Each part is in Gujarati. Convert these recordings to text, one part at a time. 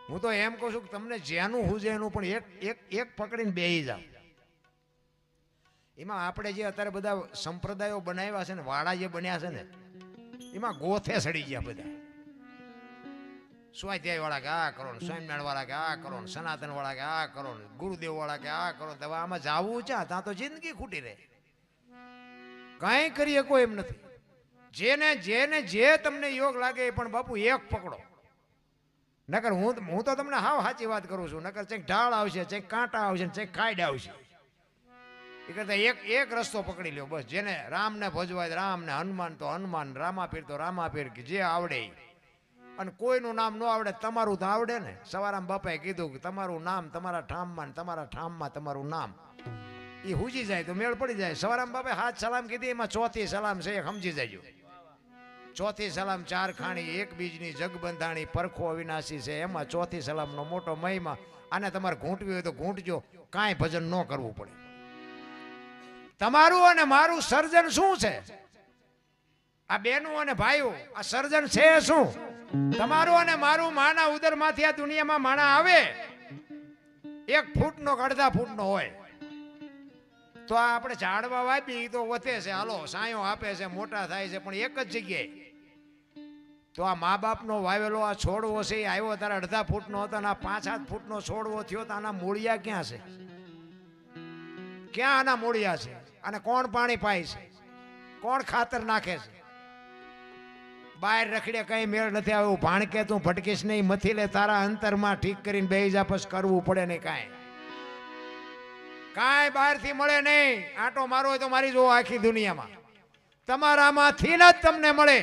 હું તો એમ કહું છું કે તમને જેનું હુજે એનું પણ એક પકડીને બેહી જાવ. એમાં આપણે જે અત્યારે બધા સંપ્રદાયો બનાવ્યા છે ને, વાળા જે બન્યા છે ને, એમાં ગોથે સડી ગયા બધા. સ્વાધ્યાય વાળા કે આ કરો, સ્વામિનારાયણ વાળા કે આ કરો, સનાતન વાળા કે આ કરો, ગુરુદેવ વાળા કે આ કરો. હવે આમાં જાવું છે ત્યાં તો જિંદગી ખૂટી રહે. કાંઈ કરી શકો એમ નથી. જેને જેને જે તમને યોગ લાગે એ પણ બાપુ એક પકડો. નકર હું તો તમને હાવ સાચી વાત કરું છું. નકર ચેક ઢાળ આવશે, ચેક કાંટા આવશે, ચેક ખાઈડ આવશે. એ કરતા એક રસ્તો પકડી લ્યો બસ. જેને રામને ભજવાય રામ, ને હનુમાન તો હનુમાન, રામાપીર તો રામાપીર, જે આવડે. અને કોઈનું નામ ન આવડે તમારું તો આવડે ને. સવારામ બાપાએ કીધું કે તમારું નામ તમારા ઠામમાં, તમારા ઠામમાં તમારું નામ. એ હુજી જાય તો મેળ પડી જાય. સવારામ બાપાએ 7 સલામ કીધી, એમાં 4થી સલામ છે, સમજી જાય. 4થી સલામ 4 ખાણી, એક બીજની જગબંધાણી, પરખો અવિનાશી છે. એમાં 4થી સલામનો મોટો મહિમા. આને તમારે ઘૂંટવી હોય તો ઘૂંટજો, કાંઈ ભજન ન કરવું પડે. તમારું અને મારું સર્જન શું છે? આ બેનું અને ભાઈઓ, આ સર્જન છે શું? તમારું અને મારું માના ઉદરમાંથી આ દુનિયામાં માણા આવે 1 ફૂટનો કે અડધા ફૂટનો હોય તો આ આપણે ઝાડવા વાપી તો વધે છે, હાલો સાયો આપે છે, મોટા થાય છે, પણ એક જ જગ્યાએ. તો આ મા બાપનો વાવેલો આ છોડવો છે એ આવ્યો ત્યારે અડધા ફૂટનો હતો ને આ 5-7 ફૂટનો છોડવો થયો તો આના મૂળિયા ક્યાં છે? ક્યાં આના મૂળિયા છે? અને કોણ પાણી પાય છે? કોણ ખાતર નાખે છે? બહાર રખડે કઈ મેળ નથી આવ્યું. ભાણકે તું ભટકીશ નહીં, મથી લે તારા અંતરમાં ઠીક કરીને બેહી જા, પછી કરવું પડે નહીં. કાંઈ બહારથી મળે નહીં. આંટો મારો હોય તો મારી જો આખી દુનિયામાં તમારામાંથી જ તમને મળે.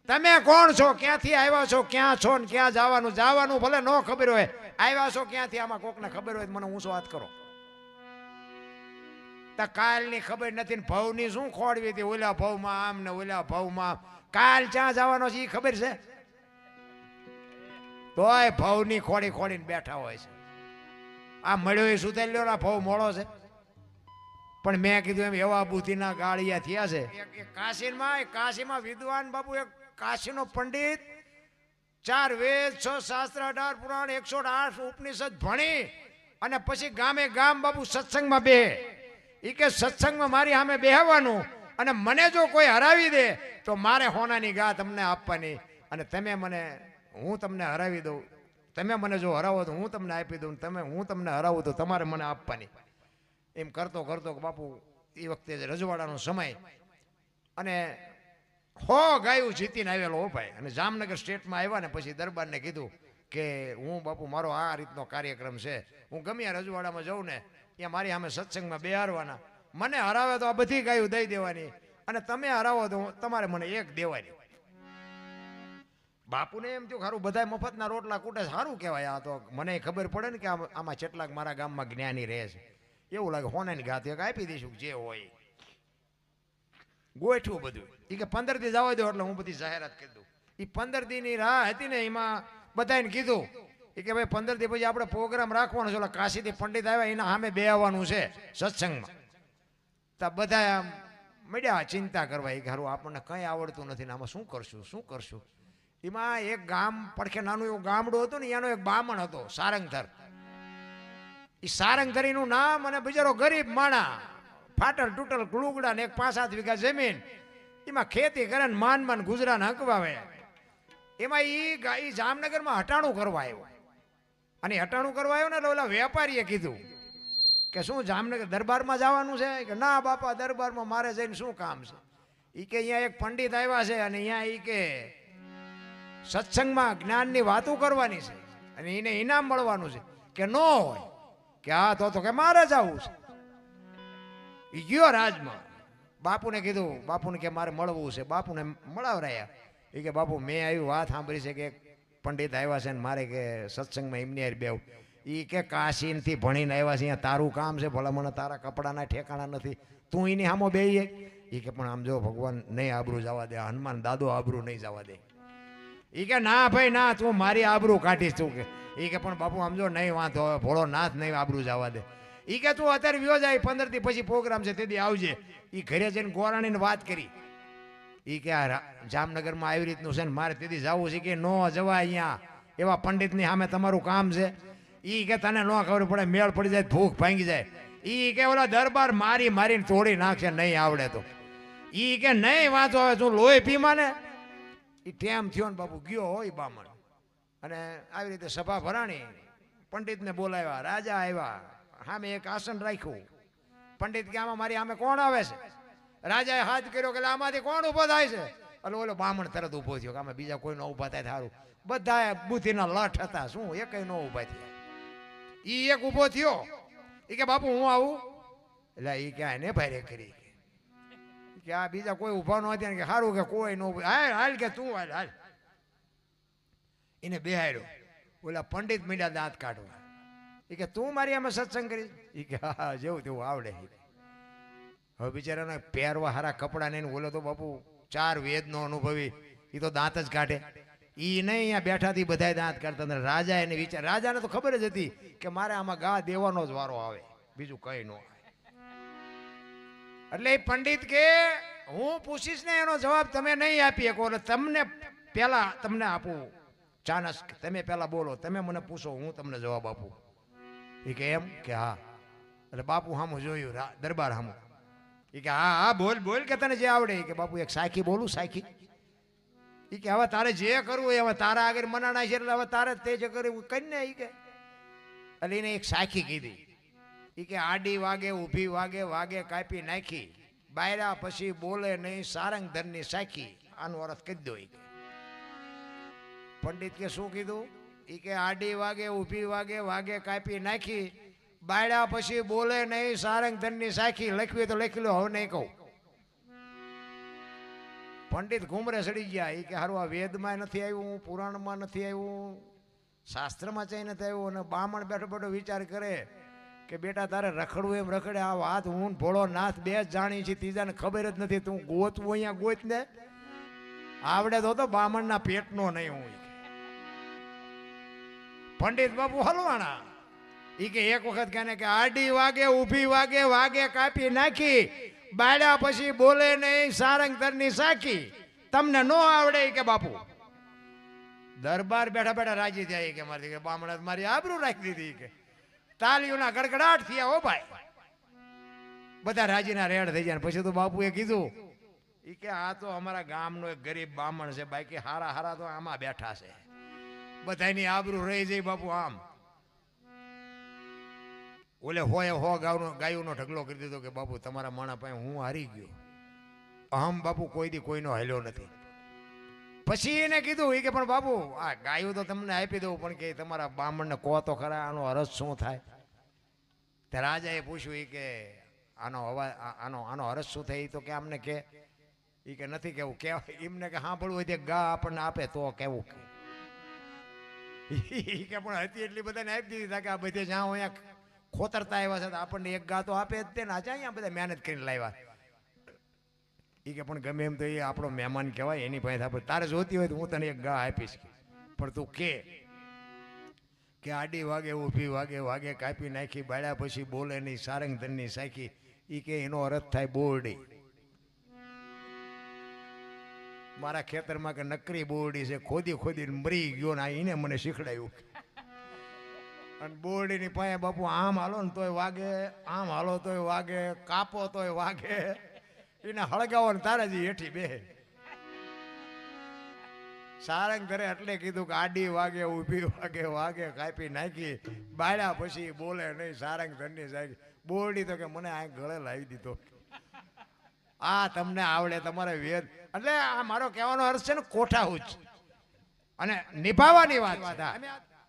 તમે કોણ છો, ક્યાંથી આવ્યા છો, ક્યાં છો ને ક્યાં જવાનું? જવાનું ભલે ન ખબર હોય, આવ્યા છો ક્યાંથી આમાં કોકને ખબર હોય મને ઊંચો વાત કરો. કાલની ખબર નથી ને ભવની શું ખોડવી હતી? ઓલા ભવમાં આમ ને ઓલા ભવમાં. કાલ ક્યાં જવાનો છે એ ખબર છે? તોય ભવની ખોડી ખોડીને બેઠા હોય છે. આ મળ્યો એ સુધારી લ્યો, આ ભવ મોડો છે. પણ મેં કીધું એમ એવા બુદ્ધિના ગાળિયા થયા છે. કાશીમાં વિદ્વાન બાપુ, એક કાશીનો પંડિત 4 વેદ 6 શાસ્ત્ર 18 પુરાણ 108 ઉપનિષદ ભણી અને પછી ગામે ગામ બાપુ સત્સંગમાં બેહે. એ કે સત્સંગમાં મારી સામે બેહવાનું અને મને જો કોઈ હરાવી દે તો મારે હોનાની ગા તમને આપવાની, અને હું તમને હરાવી દઉં. તમે મને જો હરાવો તો હું તમને આપી દઉં, હું તમને હરાવું તો તમારે મને આપવાની. એમ કરતો કરતો બાપુ એ વખતે રજવાડાનો સમય, અને 100 ગાયું જીતીને આવેલો હો ભાઈ. અને જામનગર સ્ટેટમાં આવ્યા ને પછી દરબારને કીધું કે હું બાપુ મારો આ રીતનો કાર્યક્રમ છે, હું ગમે રજવાડામાં જાઉં ને ત્યાં મારી સામે સત્સંગમાં બેહારવાના, મને હરાવે તો આ બધી ગાયું દઈ દેવાની, અને તમે હરાવો તો તમારે મને એક દેવાની. બાપુને એમ થયું ખારું બધા મફતના રોટલા કૂટે, સારું કહેવાય. આ તો મને ખબર પડે ને કે આમાં કેટલાક મારા ગામમાં જ્ઞાની રહે છે. એવું લાગે હોનાની ગાત એક આપી દઈશું જે હોય. ગોઠવું બધું. એ કે 15 દી જવા દો એટલે હું બધી જાહેરાત કરી દઉં. એ 15 દીની રાહ હતી ને, એમાં બધાને કીધું એ કે ભાઈ 15 દી પછી આપણે પ્રોગ્રામ રાખવાનો છે. કાશીથી પંડિત આવ્યા એના સામે બેહવાનું છે સત્સંગમાં. તો બધા આમ મળ્યા ચિંતા કરવા. એ કે સારું આપણને કંઈ આવડતું નથી ને આમાં શું કરશું. એમાં એક ગામ પડખે નાનું એવું ગામડું હતું ને, એનો એક બામણ હતો સારંગધર. એ સારંગધરીનું નામ, અને બિચારો ગરીબ માણા, ફાટલ તૂટલ લુગડા ને 5-7 વીઘા જમીન, એમાં ખેતી કરે ને માન ગુજરાન હંકવાવે. એમાં એ જામનગરમાં હટાણું કરવા આવ્યો. અને હટાણું કરવા આવ્યો ને એટલે ઓલા વેપારીએ કીધું કે શું જામનગર દરબારમાં જવાનું છે? કે ના બાપા, દરબારમાં મારે જઈને શું કામ છે? એ કે અહીંયા એક પંડિત આવ્યા છે અને અહીંયા એ કે સત્સંગમાં જ્ઞાનની વાતો કરવાની છે અને એને ઇનામ મળવાનું છે. કે ન હોય કે હા તો કે મારે જવું છે. એ ગયો રાજમાં. બાપુને કીધું, બાપુને કે મારે મળવું છે. બાપુને મળાવરાયા. એ કે બાપુ મેં આવી વાત સાંભળી છે કે પંડિત આવ્યા છે ને મારે કે સત્સંગમાં એમની હારે બેવું. એ કે કાશીથી ભણીને આવ્યા છે, અહીંયા તારું કામ છે, ભલા મને તારા કપડાના ઠેકાણા નથી, તું એની સામો બેહીએ. એ કે પણ આમ જો ભગવાન નહીં આબરૂ જવા દે, હનુમાન દાદો આબરૂ નહીં જવા દે. એ કે ના ભાઈ ના, તું મારી આબરૂ કાઢીશ તું. કે એ કે પણ બાપુ સમજો નહીં વાંધો, હવે ભોળો નાથ નહીં આબરૂ જવા દે. એ કે તું અત્યારે વ્યો જાય, 15 દી પછી પ્રોગ્રામ છે તેથી આવજે. એ ઘરે જઈને ગોરાણીને વાત કરી. એ કે આ જામનગરમાં આવી રીતનું છે ને મારે તેથી જવું છે કે ન જવાય. અહીંયા એવા પંડિતની સામે તમારું કામ છે? ઈ કે તને ન ખબર પડે, મેળ પડી જાય, ભૂખ ભાંગી જાય. ઈ કે ઓલા દરબાર મારી મારીને તોડી નાખશે નહીં આવડે તો. ઈ કે નહીં વાંચો હવે તું લોહી પીમાં ને. ઈ ટેમ થયો ને બાપુ ગયો હોય બામણ, અને આવી રીતે સભા ભરાણી, પંડિતને બોલાવ્યા, રાજા આવ્યા, સામે એક આસન રાખ્યું. પંડિત કે આમાં મારી સામે કોણ આવે છે? રાજાએ હાથ કર્યો કે આમાંથી કોણ ઊભો થાય છે? એટલે ઓલો બામણ તરત ઊભો થયો કે આમાં બીજા કોઈ ન ઊભા થાય સારું. બધા બુદ્ધિના લઠ હતા, શું એકય ન ઊભા થયા. ઈ એક ઊભો થયો, એ કે બાપુ હું આવું. એટલે એ કે એને ભારે કરી કે આ બીજા કોઈ ઊભા ન હતા કે સારું કે કોઈ ન ઊભું, હાલ હાલ કે તું હાલ હાલ. એને બેહાડ્યો. ઓલા પંડિત મીડા દાંત કાઢવા. એ કે તું મારી આમાં સત્સંગ કરી? એ કે હા જેવું તેવું આવડે. હવે બિચારાને પહેરવા હારા કપડા નહીં, બોલો તો બાપુ 4 વેદનો અનુભવી, એ તો દાંત જ કાઢે. એ નહીં અહીંયા બેઠાથી બધા દાંત કાઢતા હતા. રાજા એને વિચાર, રાજાને તો ખબર જ હતી કે મારે આમાં ગા દેવાનો જ વારો આવે, બીજું કઈ ન આવે. એટલે એ પંડિત કે હું પૂછીશ ને એનો જવાબ તમે નહીં આપી શકો, એટલે તમને પેલા તમને આપું ચાનસ, તમે પેલા બોલો, તમે મને પૂછો, હું તમને જવાબ આપું. એ કે એમ કે હા. એટલે બાપુ સામું જોયું, દરબાર સામું. એ કે હા હા બોલ બોલ કે તને જે આવડે. કે બાપુ એક સાખી બોલું? સાખી? એ કે હવે તારે જે કરવું એ હવે તારા આગળ મનાણા છે, એટલે હવે તારે તે જે કરવું કરીને. એ કે એટલે એને એક સાખી કીધી. એ કે આડી વાગે ઊભી વાગે વાગે કાપી નાખી, બાયરા પછી બોલે નહીં સારંગ ધરની સાખી. આનો અર્થ કહી દો. એ કે પંડિત કે શું કીધું? એ કે આડી વાગે ઊભી વાગે વાગે કાપી નાખી, બાયડા પછી બોલે નહીં સારંગ ધરની સાખી. લખવી તો લખી લો, હવે નહીં કહું. પંડિત ઘૂમરે સડી ગયા. એ કે હારું આ વેદમાં નથી આવ્યું, પુરાણમાં નથી આવ્યું, શાસ્ત્રમાં ચાઈ નથી આવ્યું. અને બામણ બેઠો બેઠો વિચાર કરે કે બેટા તારે રખડવું એમ રખડે. આ વાત હું ભોળો નાથ બે જ જાણી છે, ત્રીજાને ખબર જ નથી. તું ગોતવું અહીંયા ગોત ને, આવડે તો બામણના પેટનો નહીં. હું પંડિત બાપુ હલવાણા. એ કે એક વખત કહે કે આડી વાગે ઊભી વાગે વાગે કાપી નાખી, બાળ્યા પછી બોલે નહીં સારંગ ધરની સાખી. તમને નો આવડે? કે બાપુ દરબાર બેઠા બેઠા રાજી થયા. કે મારી કે બામણા મારી આબરૂ રાખી દીધી. કે તાલીઓના ગડગડાટ થયા. હો ભાઈ, બધા રાજીના રેડ થઈ જાય. પછી તો બાપુએ કીધું, એ કે આ તો અમારા ગામનો એક ગરીબ બામણ છે, બાકી હારા હારા તો આમાં બેઠા છે, બધાની આબરૂ રહી જાય. બાપુ આમ ઓલે હોય ગાયોનો ઢગલો કરી દીધો કે બાપુ તમારા માણા પાસે હું હારી ગયો. અહમ બાપુ કોઈ દી કોઈનો હાલ્યો નથી. પછી એને કીધું, એ કે પણ બાપુ આ ગાયું તો તમને આપી દઉં, પણ કે તમારા બામણને કહો તો ખરા આનો અરજ શું થાય? તે રાજાએ પૂછ્યું, એ કે આનો અવાજ આનો અરજ શું થાય? તો કે અમને કે એ કે નથી કેવું, કે એમને કે સાંભળવું હોય ગા આપણને આપે તો કેવું. કે પણ હતી એટલી બધાને આપી દીધી કે આ બધે જ્યાં અહીંયા ખોતરતા આવ્યા છે, આપણને એક ગા તો આપે જ તે ને. આજે અહીંયા બધા મહેનત કરીને લાવ્યા. એ કે પણ ગમે એમ તો એ આપણો મહેમાન કહેવાય, એની પાસે આપણે તારે જોતી હોય તો હું તને એક ગા આપીશ, પણ તું કે આડી વાગે ઊભી વાગે વાગે કાપી નાખી, બાળ્યા પછી બોલે નહીં સારંગ ધનની સાખી. એ કે એનો અર્થ થાય બોરડી. મારા ખેતરમાં કે નકરી બોરડી છે, ખોદી ખોદીને મરી ગયો ને એને મને શીખડાયું. અને બોરડીની પાસે બાપુ આમ હાલો ને તોય વાગે, આમ હાલો તોય વાગે, કાપો તોય વાગે, એને હળગાવો ને તારાજી હેઠી બે. સારંગ ધરે એટલે કીધું કે આડી વાગે ઊભી વાગે વાગે કાપી નાખી, બાળ્યા પછી બોલે નહીં સારંગ ધરની સાખી. બોરડી તો કે મને આ ગળે લાવી દીધો. આ તમને આવડે તમારે વેદ? એટલે આ મારો કહેવાનો અર્થ છે ને કોઠાહૂચ અને નિભાવવાની વાત.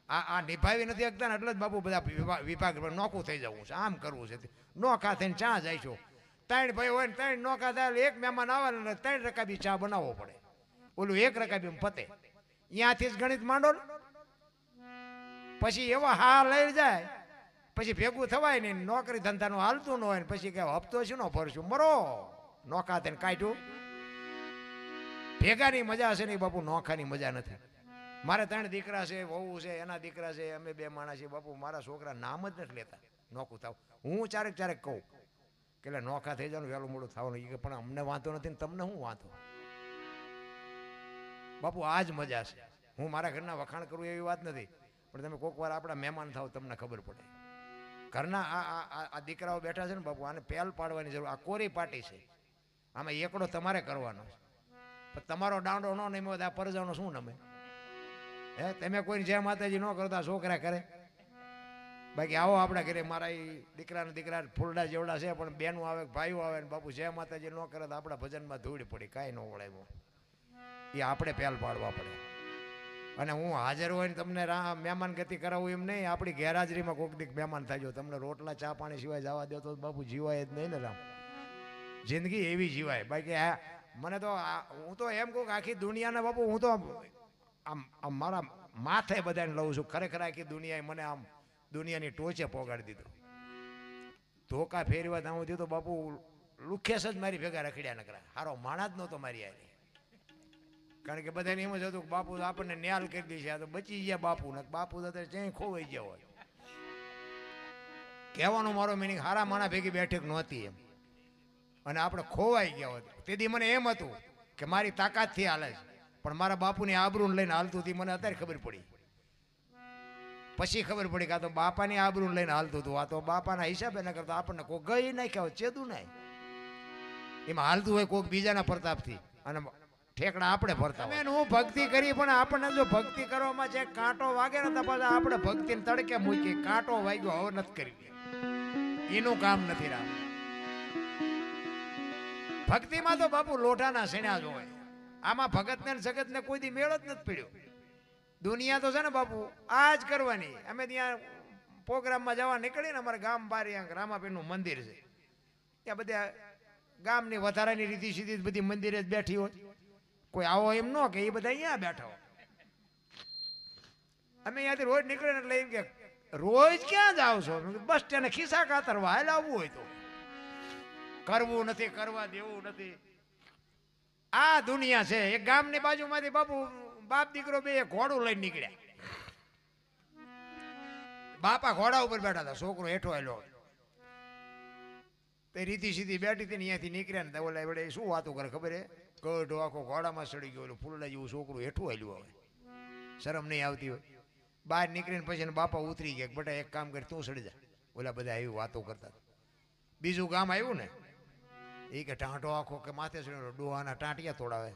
આ નિભાવી નથી શકતા ને એટલે જ બાપુ બધા વિભાગ નોખું થઈ જવું છે, આમ કરવું છે. નોખા થઈને ચા જાય છો, 3 ભાઈ હોય ને 3 નોખા થાય, એક મહેમાન આવે ને 3 રકાબી ચા બનાવવો પડે. ઓલું 1 રકાબી પતે, ત્યાંથી જ ગણિત માંડો ને. પછી એવા હા લઈ જાય, પછી ભેગું થવાય નહીં, નોકરી ધંધાનું હાલતું ન હોય ને પછી કે હપ્તો શું ન ભરશું, મરો. નોખા થઈને કાઢ્યું. ભેગાની મજા છે નહીં બાપુ, નોખાની મજા નથી. મારે 3 દીકરા છે, વહુ છે, એના દીકરા છે, અમે 2 માણસ છીએ. બાપુ મારા છોકરા નામ જ નથી લેતા નોખું થાવ. હું ચારેક કહું કે નોખા થઈ જવાનું, વહેલું મોડું થવાનું. પણ અમને વાંધો નથી ને તમને શું વાંધો? બાપુ આ જ મજા છે. હું મારા ઘરના વખાણ કરું એવી વાત નથી, પણ તમે કોઈક વાર આપણા મહેમાન થાવ તમને ખબર પડે. ઘરના આ દીકરાઓ બેઠા છે ને બાપુ, આને પહેલ પાડવાની જરૂર. આ કોરી પાટી છે, આમાં એકડો તમારે કરવાનો છે. પણ તમારો દાંડો ન નમ્યો આ પરજાનો શું નમે? હે, તમે કોઈને જય માતાજી ન કરતા છોકરા કરે. બાકી આવો આપણા ઘરે, મારા એ દીકરા ફૂલડા જેવડા છે, પણ બેનું આવે ભાઈઓ આવે ને બાપુ જય માતાજી ન કરે તો આપણા ભજનમાં ધૂળ પડી, કાંઈ ન વળાય. એ આપણે પહેલ પાડવા પડે. અને હું હાજર હોય ને તમને મહેમાન ગતિ કરાવું એમ નહીં, આપણી ગેરહાજરીમાં કોઈક દીક મહેમાન થાય. તમને રોટલા ચા પાણી સિવાય જવા દો તો બાપુ જીવાય જ નહીં ને રામ. જિંદગી એવી જીવાય. બાકી મને તો હું તો એમ કહું કે આખી દુનિયાને બાપુ હું તો આમ મારા માથે બધાને લઉં છું. ખરેખર આખી દુનિયાએ મને આમ દુનિયાની ટોચે પોગાડી દીધું. ધોકા ફેરવા હું થયું તો બાપુ લુખેસ જ મારી ભેગા રખડ્યા નકરા. હારો માણા જ નહોતો મારી આવી. કારણ કે બધાને એમ જ હતું કે બાપુ આપણને ન્યાલ કરી દે છે, આ તો બચી ગયા બાપુ ને. બાપુ તો ક્યાંય ખોવાઈ ગયા હોય. કહેવાનો મારો મિનિંગ હારા માણા ભેગી બેઠક નહોતી એમ, અને આપણે ખોવાઈ ગયા હોત. તેથી મને એમ હતું કે મારી તાકાતથી હાલે છે, પણ મારા બાપુની આબરૂને લઈને હાલતું હતી. મને અત્યારે ખબર પડી, પછી ખબર પડી કે આ તો બાપાની આબરૂને લઈને હાલતું હતું. આ તો બાપાના હિસાબે ન કરતા આપણને કોઈ ગઈ નાખ્યા હોય, ચેદું નહીં. એમાં હાલતું હોય કોઈક બીજાના પ્રતાપથી, અને ઠેકડા આપણે ભરતા. હું ભક્તિ કરી, પણ આપણને જો ભક્તિ કરવામાં જે કાંટો વાગે ને તો પાછા આપણે ભક્તિને તડકે મૂકી. કાંટો વાગ્યો હવે નથી કરી, એનું કામ નથી રામ. ભક્તિમાં તો બાપુ લોઢાના શેણા જ હોય. આમાં ભગતને જગતને કોઈ દી મેળ જ નથી પડ્યો. દુનિયા તો છે ને બાપુ આ જ કરવાની. અમે ત્યાં પ્રોગ્રામમાં જવા નીકળીને અમારા ગામ બહાર રામાપીરનું મંદિર છે, ત્યાં બધા ગામની વધારાની રીતિ સીધી બધી મંદિરે જ બેઠી હોય. કોઈ આવો એમ ન કે એ બધા અહીંયા બેઠા હોય. અમે અહીંયાથી રોજ નીકળે એટલે એમ કે રોજ ક્યાં જાવ છો? બસ સ્ટેન્ડ ખિસ્સા કાતરવા હાલ આવવું હોય તો. કરવું નથી, કરવા દેવું નથી. આ દુનિયા છે. એક ગામની બાજુમાંથી બાપુ બાપ દીકરો બે ઘોડું લઈને નીકળ્યા. બાપા ઘોડા ઉપર બેઠા હતા, છોકરો હેઠો આવેલો. તે રીતિ સીધી બેઠી હતી ને અહીંયાથી નીકળ્યા ને ઓલા વડે શું વાતો કરે ખબર હે? ગઢો આખો ઘોડામાં ચડી ગયો, ફૂલડા જેવું છોકરું હેઠું આવેલું. હવે શરમ નહીં આવતી હોય. બહાર નીકળીને પછી બાપા ઉતરી ગયા. બેટા એક કામ કરી, તું ચડી જા. ઓલા બધા એવી વાતો કરતા. બીજું ગામ આવ્યું ને, એ કે ટાંટો આખો કે માથે ચડ્યો, ડોહાના ટાંટિયા તોડાવે.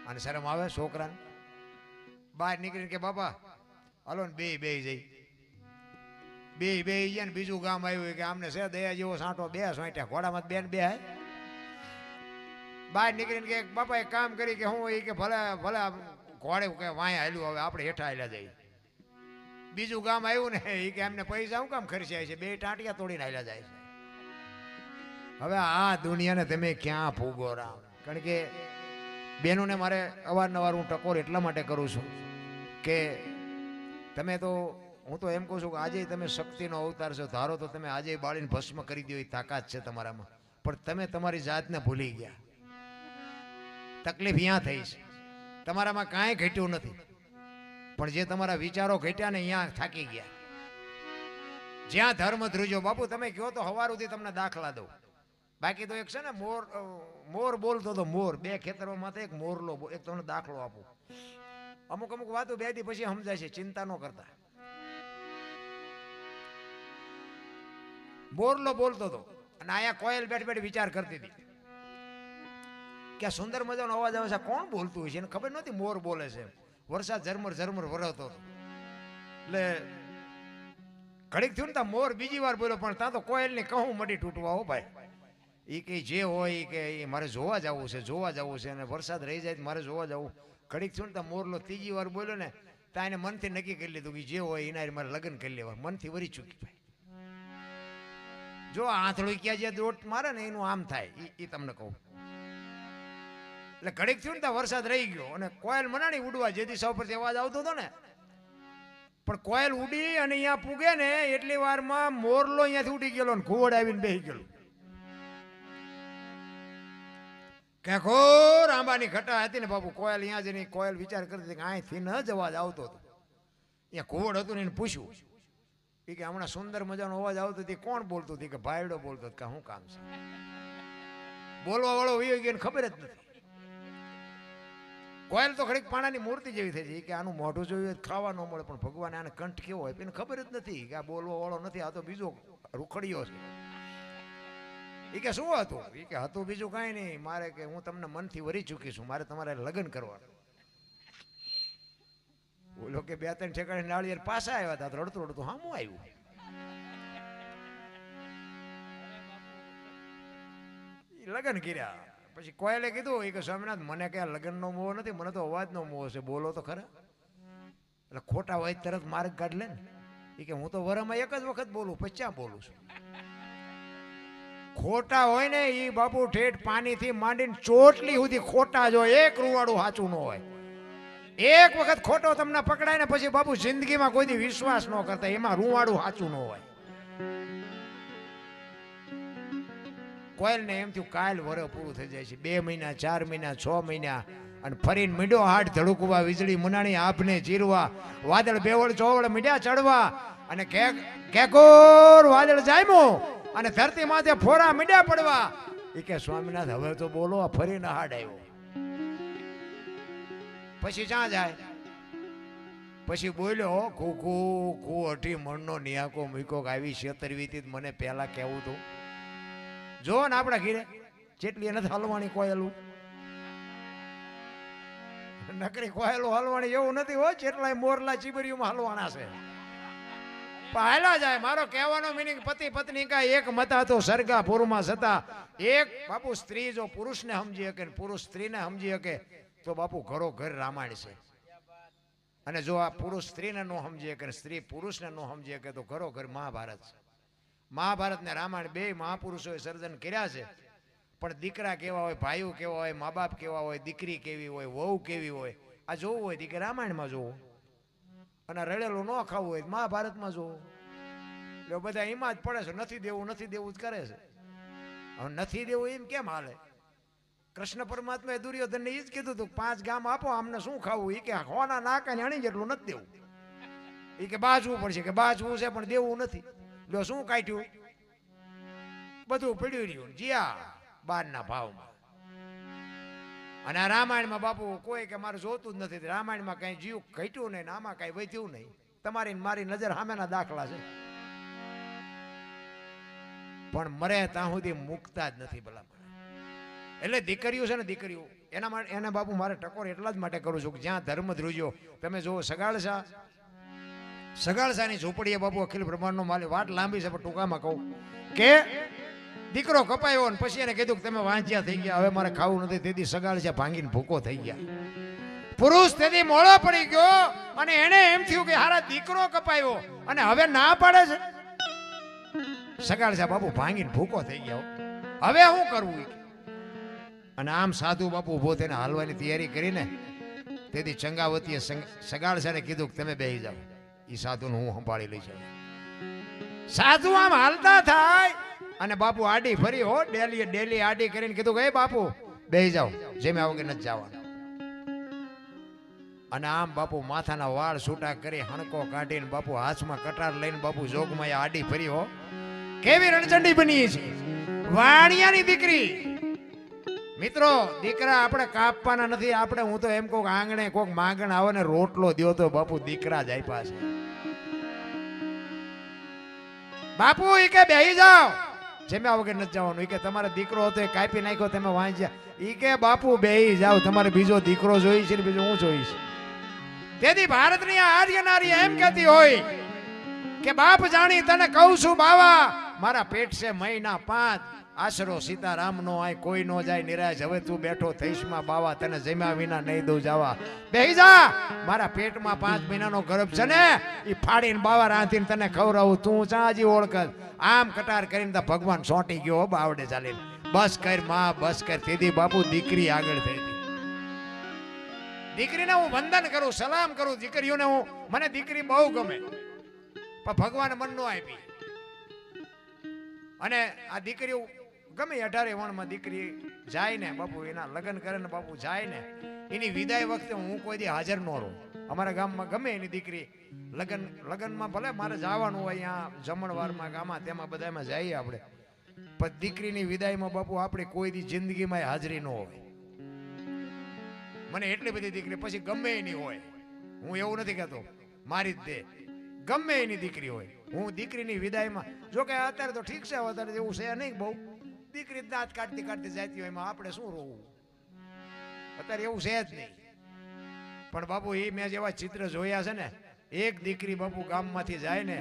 અને શરમ આવે છોકરાને? બહાર નીકળીને કે બાપા હાલો ને બે જઈ. બે ગયા ને બીજું ગામ આવ્યું કે આમને છે દયા જેવો સાંટો બે સોંટ્યા ઘોડામાં બેન બે. બહાર નીકળીને કે બાપા એક કામ કરી કે હું એ કે ભલે ઘોડે કે વાંય હાલ્યું, હવે આપણે હેઠા હાલ્યા જઈએ. બીજું ગામ આવ્યું ને એ કે એમને પૈસા શું કામ ખર્ચાય છે? બે ટાંટિયા તોડીને હાલ્યા જાય છે. હવે આ દુનિયાને તમે ક્યાં ફૂગો રામ? કારણ કે બહેનોને મારે અવારનવાર હું ટકોર એટલા માટે કરું છું કે તમે તો, હું તો એમ કહું છું કે આજે તમે શક્તિનો અવતાર છો. ધારો તો તમે આજે બાળીને ભસ્મ કરી દો, એ તાકાત છે તમારામાં. પણ તમે તમારી જાતને ભૂલી ગયા. તકલીફ અહીંયા થઈ છે. તમારામાં કાંઈ ઘટ્યું નથી, પણ જે તમારા વિચારો ઘટ્યા ને અહીંયા થાકી ગયા. જ્યાં ધર્મ ધ્રુજો બાપુ તમે કહો તો હવાર સુધી તમને દાખલા દઉં. બાકી તો એક છે ને મોર બોલતો હતો. મોર બે ખેતરોમાં એક મોરલો, એક તમને દાખલો આપું. અમુક વાતો બે દી પછી સમજાય છે, ચિંતા ન કરતા. મોરલો બોલતો હતો અને અહીંયા કોયલ બેઠ વિચાર કરતી હતી કે સુંદર મજાનો અવાજ આવે છે, કોણ બોલતું હોય છે? એને ખબર નહોતી મોર બોલે છે. વરસાદ ઝરમર વરસતો હતો. એટલે ઘડીક થયું ને ત્યાં મોર બીજી વાર બોલ્યો, પણ ત્યાં તો કોયલની કહું મડી તૂટવા. હો ભાઈ, એ કે જે હોય કે મારે જોવા જવું છે અને વરસાદ રહી જાય મારે જોવા જવું. ઘડીક થયું ને ત્યાં મોરલો ત્રીજી વાર બોલ્યો ને ત્યાં એને મનથી નક્કી કરી લીધું કે જે હોય એના મારે લગ્ન કરી લેવા. મનથી વરી ચૂકી ભાઈ. જો આંથળું ક્યાં જે દોટ મારે ને એનું આમ થાય, એ તમને કહું. એટલે ઘડીક થયું ને ત્યાં વરસાદ રહી ગયો અને કોયલ મનાણી ઉડવા. જે દિશા ઉપરથી અવાજ આવતો હતો ને, પણ કોયલ ઉડી અને અહીંયા પૂગે ને એટલી વારમાં મોરલો અહીંયાથી ઉડી ગયેલો ને ઘોડ આવીને બેસી ગયેલો. કે ઘોર આંબાની ઘટા હતી ને બાપુ, કોયલ અહીંયા જઈને કોયલ વિચાર કરતી હતી કે અહીંથી ન જ અવાજ આવતો હતો. અહીંયા ઘોડ હતું ને એને પૂછ્યું એ કે હમણાં સુંદર મજાનો અવાજ આવતો હતી, કોણ બોલતું હતી? કે ભાઈડો બોલતો કે શું કામ છે? બોલવા વાળો વયો ગયો ખબર જ નથી. કોયલ તો ઘડીક પાણાની મૂર્તિ જેવી થઈ જાય કે આનું મોઢું જોયું હોય ખાવા ન મળે, પણ ભગવાન આને કંઠ કેવો હોય એને ખબર જ નથી કે આ બોલવા વાળો નથી, આ તો બીજો રૂખડીયો છે. એ કે શું હતું? એ કે હતું બીજું કાંઈ નહીં, મારે કે હું તમને મનથી વરી ચૂકી છું, મારે તમારે લગ્ન કરવાનું. બોલો કે 2-3 ઠેકાણે નાળિયેર પાછા આવ્યા હતા, રડતું રડતું હામું આવ્યું. લગ્ન કર્યા પછી કોયલે કીધું એ કે સ્વામિનાથ મને કે લગ્નનો મોહ નથી, મને તો અવાજનો મોહ છે, બોલો તો ખરા. એટલે ખોટા હોય તરત માર્ગ કાઢ લે ને. એ કે હું તો વરમાં એક જ વખત બોલું, પછી ક્યાં બોલું છું. ખોટા હોય ને એ બાપુ ઠેઠ પાણીથી માંડીને ચોટલી સુધી ખોટા જ હોય, એક રૂવાડું સાચું ન હોય. એક વખત ખોટો તમને પકડાય ને પછી બાપુ જિંદગીમાં કોઈ દી વિશ્વાસ ન કરતા, એમાં રૂવાડું સાચું ન હોય. કોયલને એમ થયું કાલ વરસ પૂરું થઈ જાય છે, 2 મહિના 4 મહિના 6 મહિના, અને ફરીને મીંડો હાડ ધડકવા, વીજળી મુનાણી આપને ચીરવા, વાદળ બેવળ ચોવળ મીંડ્યા ચડવા, અને કેકોર વાદળ જામ્યો અને ધરતી માથે ફોરા મીંડ્યા પડવા. એ કે સ્વામિનાથ હવે તો બોલો, આ ફરીને હાડ આવ્યો. પછી ક્યાં જાય? પછી બોલ્યો કુકુ કુ 18 મણનો નિયાકો મૂકો આવી છેતરવીતી મને પહેલા કેવું તું. જો ને આપણા ઘીરે જેટલી નથી હલવાણી કોયલું, નકરી કોયલું હલવાણી એવું નથી હોય, જેટલા મોરલા ચીબરીઓમાં હલવાના છે. પહેલા જાય. મારો કહેવાનો મિનિંગ પતિ પત્ની કા એક મતા તો સરગાપુરમાં જતા. એક બાપુ સ્ત્રી જો પુરુષને સમજી શકે, પુરુષ સ્ત્રીને સમજી શકે તો બાપુ ઘરો ઘર રામાયણ છે. અને જો આ પુરુષ સ્ત્રીને ન સમજી શકે, સ્ત્રી પુરુષને ન સમજી શકે તો ઘરો ઘર મહાભારત છે. મહાભારત ને રામાયણ બે મહાપુરુષોએ સર્જન કર્યા છે. પણ દીકરા કેવા હોય, ભાઈઓ કેવા હોય, મા બાપ કેવા હોય, દીકરી કેવી હોય, વહુ કેવી હોય, આ જોવું હોય દીકરા રામાયણમાં જોવું, અને રડેલું ન ખાવું હોય મહાભારતમાં જોવું. એટલે બધા એમાં જ પડે છે, નથી દેવું નથી દેવું જ કરે છે. હવે નથી દેવું એમ કેમ હાલે? કૃષ્ણ પરમાત્માએ દુર્યોધનને એ જ કીધું હતું 5 ગામ આપો, આમને શું ખાવું? એ કે હોના નાકા હણી જેટલું નથી દેવું. એ કે બાજવું પડશે, કે બાજવું છે પણ દેવું નથી. જો શું કાઢ્યું? બધું પડ્યું રહ્યું જીયા બારના ભાવમાં. અને આ રામાયણમાં બાપુ કોઈ કે મારે જોતું જ નથી. રામાયણમાં કઈ જીવ ઘટ્યું નહીં, આમાં કઈ વધ્યું નહીં. તમારી મારી નજર સામેના દાખલા છે. પણ મરે ત્યાં સુધી મુકતા જ નથી ભલા. એટલે દીકરીઓ છે ને, દીકરીઓ એના માટે એને બાપુ મારે ટકોર એટલા જ માટે કરું છું કે જ્યાં ધર્મ ધ્રુજ્યો. તમે જુઓ સગાળસાની ઝૂંપડીએ બાપુ અખિલ બ્રહ્માંડનો માલિક. વાત લાંબી છે પણ ટૂંકામાં કહું કે દીકરો કપાયો ને પછી એને કીધું કે તમે વાંચ્યા થઈ ગયા, હવે મારે ખાવું નથી. તેથી સગાળસા ભાંગીને ભૂકો થઈ ગયા. પુરુષ તેથી મોળો પડી ગયો અને એને એમ થયું કે હારા દીકરો કપાયો અને હવે ના પાડે છે. સગાળસા બાપુ ભાંગીને ભૂકો થઈ ગયો. હવે શું કરવું? અને આમ સાધુ બાપુ ઉભો થઈને હાલવાની તૈયારી કરીને તેથી ચંગાવતીએ સગાળસાને કીધું કે તમે બેસી જાઓ, એ સાધુને હું સંભાળી લઈ જાઉં. સાધુ આમ હાલતા થાય અને બાપુ આડી ફરી હો, ડેલી આડી કરીને કીધું કે બાપુ બેસી જાઓ, જેમ્યા વગર નથી જવાનું. અને આમ બાપુ માથાના વાળ છૂટા કરી હણકો કાઢીને બાપુ હાથમાં કટાર લઈને બાપુ જોગમાં આડી ફરી હો. કેવી રણચંડી બની છે વાણિયાની દીકરી. મિત્રો દીકરા આપણે કાપવાના નથી. આપણે હું તો એમ કહું આંગણે કોક માંગણ આવે ને રોટલો દ્યો તો બાપુ દીકરા જ આપ્યા છે. બાપુ એ કે બેહી જાઓ, જમ્યા વગર નથી જવાનું. એ કે તમારો દીકરો હતો એ કાપી નાખ્યો, તમે વાંચ્યા. એ કે બાપુ બેહી જાઓ, તમારે બીજો દીકરો જોઈ છે ને બીજું હું જોઈશ. તેથી ભારતની આર્ય નારી એમ કહેતી હોય કે બાપ જાણી તને કહું છું બાવા, મારા પેટ છે મહિના 5, આશરો સીતારામ નો આય કોઈ નો જાય નિરાશ. હવે તું બેઠો થઈશ માં બાવા, તને જમ્યા વિના નહીં દઉં જવા. બેહી જા, મારા પેટમાં 5 મહિનાનો ગર્ભ છે ને, એ ફાડીને બાવા રાંધીને તને ખવડાવું. તું ચાજી ઓળખ. આમ કટાર કરીને તો ભગવાન સોંટી ગયો બાવડે ચાલીને. બસ કર માં, બસ કર. તેથી બાપુ દીકરી આગળ થઈ હતી. દીકરીને હું વંદન કરું, સલામ કરું. દીકરીઓને હું, મને દીકરી બહુ ગમે પણ ભગવાન મન નો આપી. અને આ દીકરીઓ ગમે 18 વણમાં દીકરી જાય ને બાપુ, એના લગ્ન કરે ને બાપુ જાય ને, એની વિદાય વખતે હું કોઈ દી હાજર ન રહું. અમારા ગામમાં ગમે એની દીકરી લગ્નમાં ભલે મારે જવાનું હોય, અહીંયા જમણવારમાં ગામમાં તેમાં બધામાં જઈએ આપણે, પણ દીકરીની વિદાયમાં બાપુ આપણે કોઈ દી જિંદગીમાં હાજરી ન હોય. મને એટલી બધી દીકરી, પછી ગમે એની હોય, હું એવું નથી કહેતો મારી જ દે, ગમે એની દીકરી હોય, હું દીકરીની વિદાયમાં, જો કે અત્યારે તો ઠીક છે, અત્યારે એવું છે નહીં બહુ, દીકરી દાંત કાઢતી કાઢતી જતી હોય, એમાં આપણે શું રોવું, અત્યારે એવું છે જ નહીં. પણ બાપુ એ મેં જેવા ચિત્ર જોયા છે ને, એક દીકરી બાપુ ગામમાંથી જાય ને,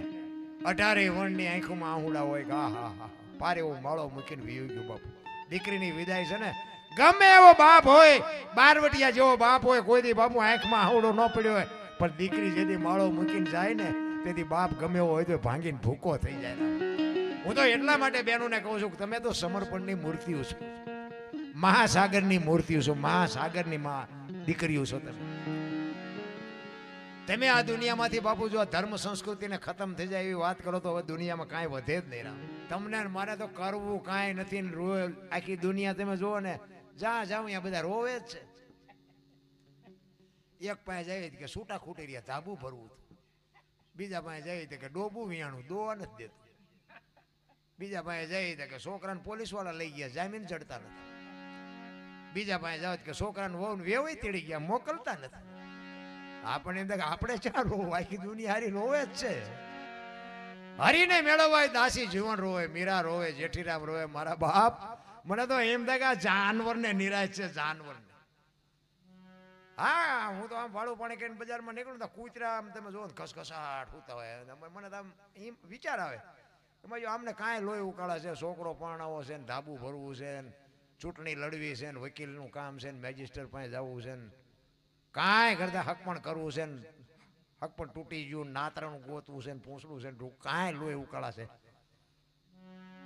18 વર્ણની આંખોમાં આહુડા હોય, હા હા હા, પારે એવો માળો મૂકીને વીયું ગયું બાપુ. દીકરીની વિદાય છે ને, ગમે એવો બાપ હોય, બારવટિયા જેવો બાપ હોય, કોઈ દી બાપુ આંખમાં આહુડો ન પડ્યો હોય, પણ દીકરી જેથી માળો મૂકીને જાય ને, તેથી બાપ ગમે એવો હોય તો ભાંગીને ભૂકો થઈ જાય. હું તો એટલા માટે બહેનોને કહું છું કે તમે તો સમર્પણની મૂર્તિઓ છો, મહાસાગરની મૂર્તિઓ છો, મહાસાગરની દીકરીઓ છો. તમે આ દુનિયામાંથી બાપુ જો ધર્મ સંસ્કૃતિને ખતમ થઈ જાય એવી વાત કરો તો હવે દુનિયામાં કાંઈ વધે જ નહીં. તમને મારે તો કરવું કાંઈ નથી ને રોય આખી દુનિયા તમે જુઓ ને, જ્યાં જાઉં ત્યાં બધા રોવે જ છે. એક પાસે જાય કે છૂટા ખૂટી રહ્યા ધાબુ ભરવું, બીજા પાસે જાય કે ડોબું વિયાણું દોવા નથી દેતું, બીજા પાસે જાય કે છોકરાને પોલીસવાળા લઈ ગયા જામીન ચડતા નથી, બીજા પાસે જાવ કે છોકરાને વહુ વેવાય તેડી ગયા મોકલતા નથી. આપણે એમ આપણે ચાર રોવું, આખી દુનિયા હારી રોવે જ છે. હરીને મેળવાય દાસી જીવન રોવે, મીરા રોવે, જેઠીરામ રોવે, મારા બાપ. મને તો એમ થાય કે આ જાનવરને નિરાશ છે, જાનવરને. હા, હું તો આમ ભાડું પાણી કરીને બજારમાં નીકળું તો કૂતરા આમ તમે જોવો ખસખસાટ હોતા હોય, મને તો આમ એમ વિચાર આવે એમાં જો આમને કાંઈ લોહી ઉકાળા છે, છોકરો પરણાવો છે ને ધાબુ ભરવું છે ને ચૂંટણી લડવી છે ને વકીલનું કામ છે ને મેજિસ્ટર પાસે જવું છે ને કાંઈ કરતા હક પણ કરવું છે ને હક પણ તૂટી ગયું, નાતરાનું ગોતવું છે ને પૂંછડું છે ને કાંઈ લોહી ઉકાળા છે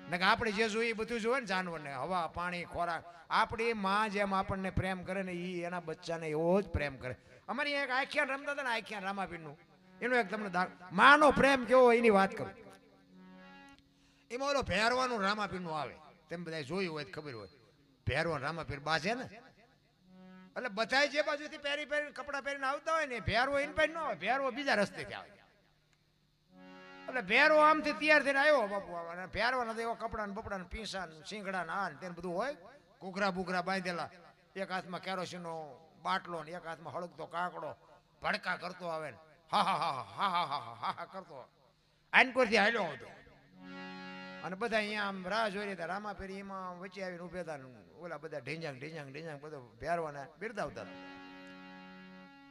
ને કે આપણે જે જોઈએ એ બધું જોવે ને જાનવરને, હવા પાણી ખોરાક. આપણી માં જેમ આપણને પ્રેમ કરે ને એ એના બચ્ચાને એવો જ પ્રેમ કરે. અમારી એક આખ્યાન રમતા હતા ને, આખ્યાન રામાપીરનું, એનો એક તમને માનો પ્રેમ કેવો એની વાત કરું. એમાં ઓલો ભેરવાનું રામાપીરનું આવે, તેમ બધા જોયું હોય ખબર હોય, ભેરવાનું રામાપીર બાજે ને, એટલે બધા જે બાજુથી પહેરી કપડા પહેરીને આવતા હોય ને, ભેરવો એની પાસે ન આવે, ભેરવો બીજા રસ્તેથી આવે. એટલે ભેરવો આમથી તૈયાર થઈને આવ્યો બાપુ, અને ભેરવા નથી એવો કપડા ને બપડા ને પીસા ને શીંગડા ને આ તેને બધું હોય, ઘૂઘરા બુઘરા બાંધેલા, એક હાથમાં કેરોસીનનો બાટલો ને એક હાથમાં હળગતો કાંકડો, ભડકા કરતો આવે ને હા હા હા હા હા હા હા હા કરતો આનકોરથી હાલ્યો હતો. અને બધા અહીંયા આમ રાહ જોઈ રહ્યા, રામાપીર એમાં વચ્ચે આવીને ઉભા હતા, ઓલા બધા ઢીંજાંગ ઢીંજાંગ ઢીંજાંગ બધો ભેરવાના બિરદાવતા.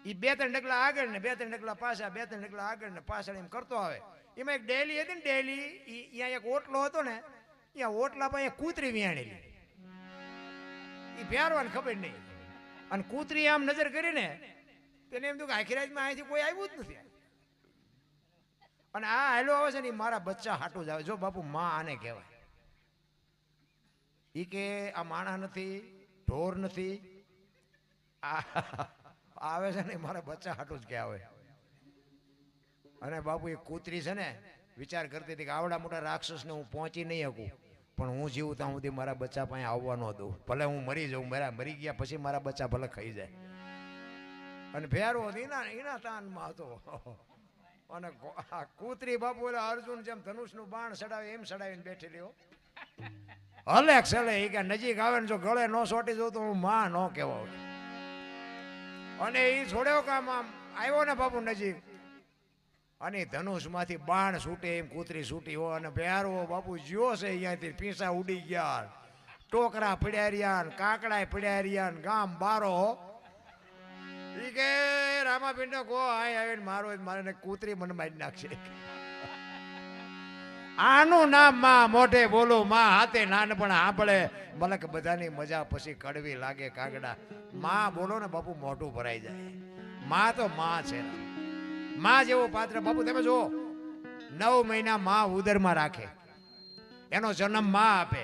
એ 2-3 ડગલા આગળ ને 2-3 ડગલા પાછા, 2-3 ડગલા આગળ ને પાછળ એમ કરતો આવે. એમાં એક ડેલી હતી ને, ડેલી અહીંયા એક ઓટલો હતો ને, અહીંયા ઓટલા પાસે કૂતરી વિયાણેલી, એ ભેરવાને ખબર નહીં. અને કૂતરી આમ નજર કરીને તેને એમ થયું કે આખી રાતમાં અહીંથી કોઈ આવ્યું જ નથી, અને આ હાલો આવે છે ને મારા બચ્ચા હાટું જ આવે. જો બાપુ માં આને કહેવાય. એ કે આ માણા નથી, ઢોર નથી, આવે છે ને મારા બચ્ચા હાટું જ કે આવે. અને બાપુ એ કૂતરી છે ને વિચાર કરતી હતી કે આવડા મોટા રાક્ષસને હું પહોંચી નહીં શકું, પણ હું જીવું ત્યાં સુધી મારા બચ્ચા પાસે આવવા ન દઉં, ભલે હું મરી જાઉં, મરી ગયા પછી મારા બચ્ચા ભલે ખાઈ જાય. અને ભેરવો એના તાનમાં હતો. અને કૂતરી બાપુ ઓલા અર્જુન જેમ ધનુષનું બાણ ચડાવે એમ ચડાવીને બેઠેલી હો, હલે ચલે. એ કે નજીક આવે ને જો ગળે ન સોટી જવું તો હું માં ન કહેવા. અને એ છોડ્યો કામ આમ આવ્યો ને બાપુ નજીક, અને ધનુષમાંથી બાણ છૂટે એમ કૂતરી છૂટી હો, અને ભેરવો બાપુ જ્યો છે અહીંયાથી પીસા ઉડી ગયા, ટોકરા પડ્યા રહ્યા ને કાકડા પડ્યા રહ્યા ને ગામ બારો. ઈ કે રામાપીર ને કહો અહીં આવીને મારો મારે કૂતરી મને મારી નાખશે. આનું નામ માં મોઢે બોલો, માં હાથે નાનપણ સાંભળે, મલક બધાની મજા પછી કડવી લાગે કાગડા. માં બોલો ને બાપુ મોઢું ભરાઈ જાય. માં તો માં છે, માં જેવો પાત્ર બાપુ તમે જુઓ, 9 મહિના માં ઉદરમાં રાખે, એનો જન્મ માં આપે,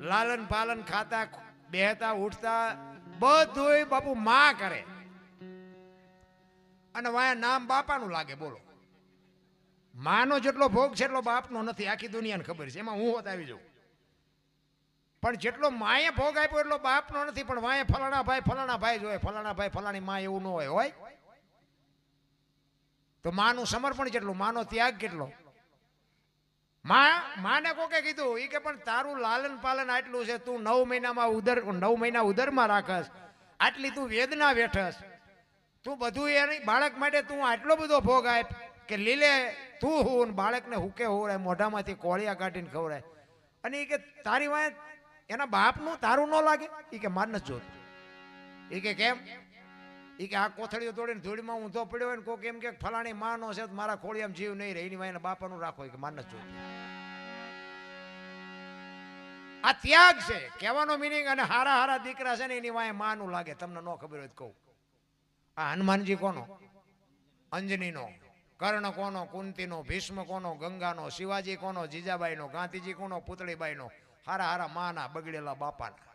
લાલન પાલન ખાતા બેહતા ઉઠતા બધું બાપુ માં કરે. અને વાયા નામ બાપાનું લાગે. બોલો, માનો જેટલો ભોગ છે એટલો બાપનો નથી, આખી દુનિયાને ખબર છે, એમાં હું હોત આવી જાઉં. પણ જેટલો માએ ભોગ આપ્યો એટલો બાપનો નથી. પણ વાય ફલાણા ભાઈ જોય, ફલાણા ભાઈ ફલાણી માં, એવું ન હોય. તો માનું સમર્પણ કેટલું, માનો ત્યાગ કેટલો. માને કોકે કીધું ઈ કે પણ તારું લાલન પાલન આટલું છે, તું 9 મહિનામાં 9 મહિના ઉદરમાં રાખસ, આટલી તું વેદના વેઠસ, તું બધું એની બાળક માટે તું આટલો બધો ભોગ આપ કે લીલે તું હું ને બાળકને હુકે હોવરાય, મોઢામાંથી કોળિયા કાઢીને ખવડાય, અને એ કે તારી વાંહે એના બાપનું તારું ન લાગે? એ કે માર નથી જોતું. એ કે કેમ? એ કે આ કોથળીઓ તોડીને ધૂળમાં ઊંધો પડ્યો હોય ને કોક એમ કે ફલાણી માં નો છે મારા ખોળિયામાં જીવ નહીં રહે, એની વાંહે બાપાનું રાખો. કે માર નથી જોતું. આ ત્યાગ છે કહેવાનો મિનિંગ. અને હારા હારા દીકરા છે ને એની વાંહે માનું લાગે. તમને ન ખબર હોય તો કહું, આ હનુમાનજી કોનો? અંજનીનો. કર્ણ કોનો? કુંતીનો. ભીષ્મ કોનો? ગંગાનો. શિવાજી કોનો? જીજાબાઈનો. ગાંધીજી કોનો? પુતળીબાઈનો. હારા હારા માના બગડેલા બાપાના.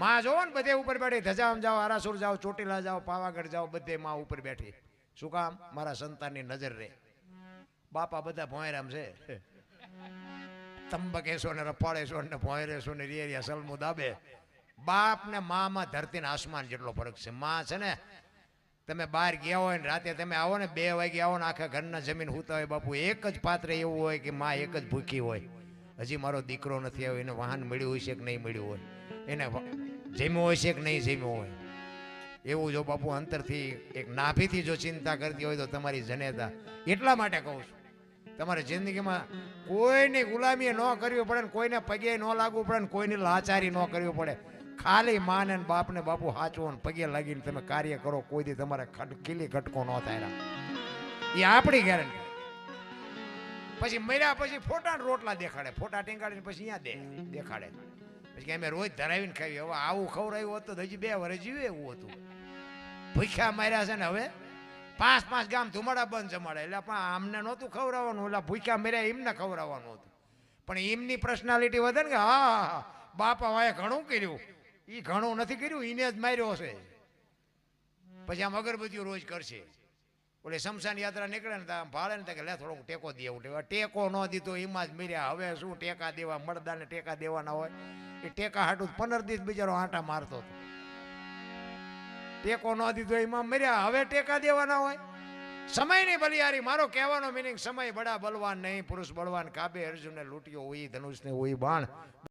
માં જોવો ને બધે ઉપર બેઠી, ધજામ જાઓ, આરાસુર જાઓ, ચોટીલા જાઓ, પાવાગઢ જાઓ, બધે માં ઉપર બેઠી. શું કામ? મારા સંતાનની નજર રે. બાપા બધા ભોંયરામ છે, તંબકેશો ને રપાળેશો ને ભોંયરેશો ને રેરિયા સલમુ દાબે. બાપ ને માં ધરતી ને આસમાન જેટલો ફરક છે. માં છે ને, તમે બહાર ગયા હોય ને રાતે તમે આવો ને 2 વાગે આવો ને આખા ઘરના જમીન હુતા હોય, બાપુ એક જ પાત્ર એવું હોય કે માં એક જ ભૂખી હોય, હજી મારો દીકરો નથી આવ્યો, એને વાહન મળ્યું હોય છે કે નહીં મળ્યું હોય, એને જમ્યું હોય છે કે નહીં જમ્યું હોય. એવું જો બાપુ અંતરથી એક નાભીથી જો ચિંતા કરતી હોય તો તમારી જનેતા. એટલા માટે કહું છું, તમારે જિંદગીમાં કોઈની ગુલામી ન કરવી પડે ને કોઈને પગે ન લાગવું પડે ને કોઈની લાચારી ન કરવી પડે. ખાલી માને ને બાપને બાપુ હાચવો ને પગે લાગીને તમે કાર્ય કરો, કોઈ દી તમારે ખીલી ખટકો ન થાય. એ આપણી ગેરંટી. પછી મર્યા પછી ફોટા રોટલા દેખાડે, ફોટા ટીંગાડીને પછી અહીંયા દેખાડે. પછી અમે રોજ ધરાવીને ખાવી. હવે આવું ખવડાવ્યું હોત તો હજી 2 વર્ષ જીવે એવું હતું. ભૂખ્યા માર્યા છે ને હવે 5 ગામ ધુમાડા બંધ જમાડે. એટલે પણ આમને નહોતું ખવડાવવાનું, એટલે ભૂખ્યા મર્યા એમને ખવડાવવાનું હતું. પણ એમની પર્સનાલિટી વધે ને કે હા બાપા વાએ ઘણું કર્યું. એ ઘણું નથી કર્યું, એને જ માર્યો છે. પછી આમ અગરબત્તીઓ રોજ કરશે. ઓલે શમશાન યાત્રા નીકળે ને આમ ભાળે ને કે લે થોડોક ટેકો દે. એવું ટેકો ન દીધો એમાં જ મર્યા. હવે શું ટેકા દેવા? મળદાને ટેકા દેવાના હોય. એ ટેકા હાટું 15 દિવસ બિચારો આંટા મારતો હતો. ટેકો ન દીધો એમાં મર્યા. હવે ટેકા દેવાના હોય? સમયની બલિયારી. મારો કહેવાનો મિનિંગ, સમય બડા બલવાન નહીં, પુરુષ બળવાન. કાબે અર્જુનને લૂંટ્યો હોય ધનુષને હોય બાણ.